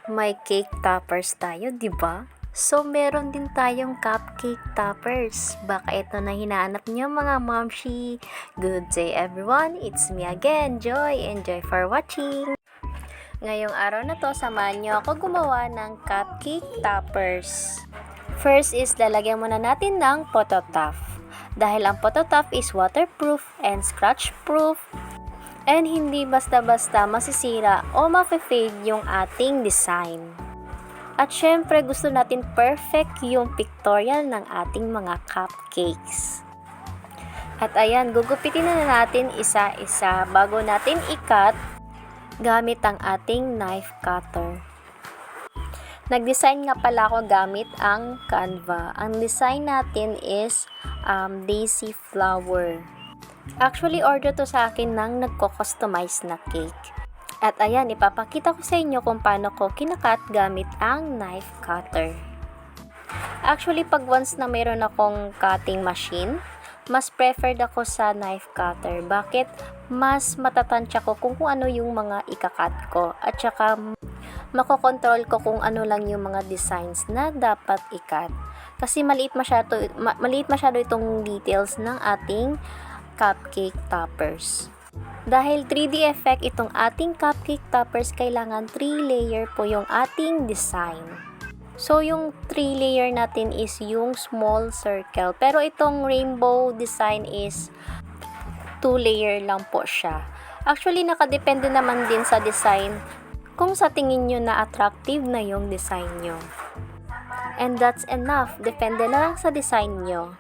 May cake toppers tayo, di ba? So, meron din tayong cupcake toppers. Baka ito na hinahanap niyo mga momshi. Good day everyone, it's me again, Joy. Enjoy for watching. Ngayong araw na to, samahan niyo ako gumawa ng cupcake toppers. First is lalagyan muna natin ng photo top. Dahil ang photo top is waterproof and scratch proof. And hindi basta-basta masisira o mafe-fade yung ating design. At syempre gusto natin perfect yung pictorial ng ating mga cupcakes. At ayan, gugupitin na natin isa-isa bago natin i-cut gamit ang ating knife cutter. Nag-design nga pala ako gamit ang Canva. Ang design natin is daisy flower. Actually, order to sa akin ng nagko-customize na cake. At ayan, ipapakita ko sa inyo kung paano ko kinakat gamit ang knife cutter. Actually, pag once na mayroon akong cutting machine, mas preferred ako sa knife cutter. Bakit? Mas matatansya ko kung ano yung mga ikakat ko. At saka, makokontrol ko kung ano lang yung mga designs na dapat ikat. Kasi maliit masyado itong details ng ating cupcake toppers. Dahil 3D effect itong ating cupcake toppers, kailangan 3 layer po yung ating design. So, yung 3 layer natin is yung small circle. Pero itong rainbow design is 2 layer lang po siya. Actually, nakadepende naman din sa design kung sa tingin nyo na attractive na yung design nyo. And that's enough. Depende na lang sa design nyo.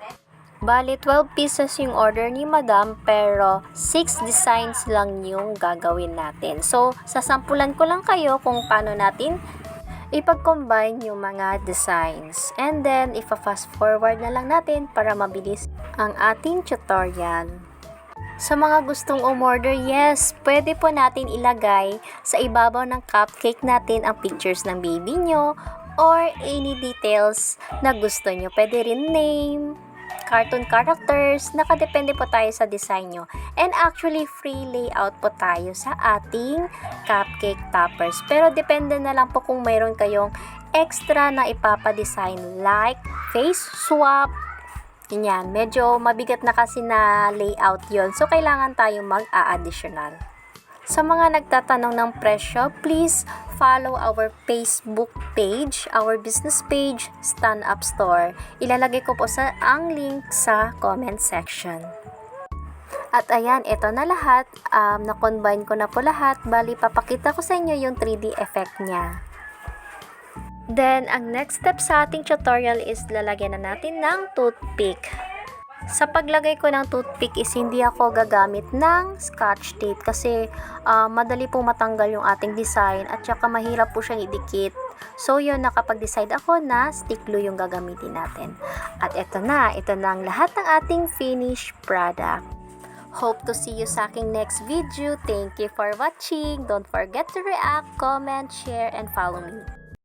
Bali, 12 pieces yung order ni Madam, pero 6 designs lang yung gagawin natin. So, sasampulan ko lang kayo kung paano natin ipag-combine yung mga designs. And then, ipa-fast forward na lang natin para mabilis ang ating tutorial. Sa mga gustong umorder, yes, pwede po natin ilagay sa ibabaw ng cupcake natin ang pictures ng baby nyo or any details na gusto nyo. Pwede rin name, cartoon characters, nakadepende po tayo sa design nyo. And actually, free layout po tayo sa ating cupcake toppers. Pero depende na lang po kung mayroon kayong extra na ipapadesign like face swap. Ganyan, medyo mabigat na kasi na layout yon. So, kailangan tayo mag-a-additional. Sa mga nagtatanong ng presyo, please follow our Facebook page, our business page, Stand Up Store. Ilalagay ko po ang link sa comment section. At ayan, ito na lahat. Na-combine ko na po lahat. Bali, papakita ko sa inyo yung 3D effect niya. Then, ang next step sa ating tutorial is lalagyan na natin ng toothpick. Sa paglagay ko ng toothpick is hindi ako gagamit ng scotch tape kasi madali pong matanggal yung ating design at saka mahirap po siyang idikit. So yun, nakapag-decide ako na stick glue yung gagamitin natin. At ito na ang lahat ng ating finished product. Hope to see you sa aking next video. Thank you for watching. Don't forget to react, comment, share, and follow me.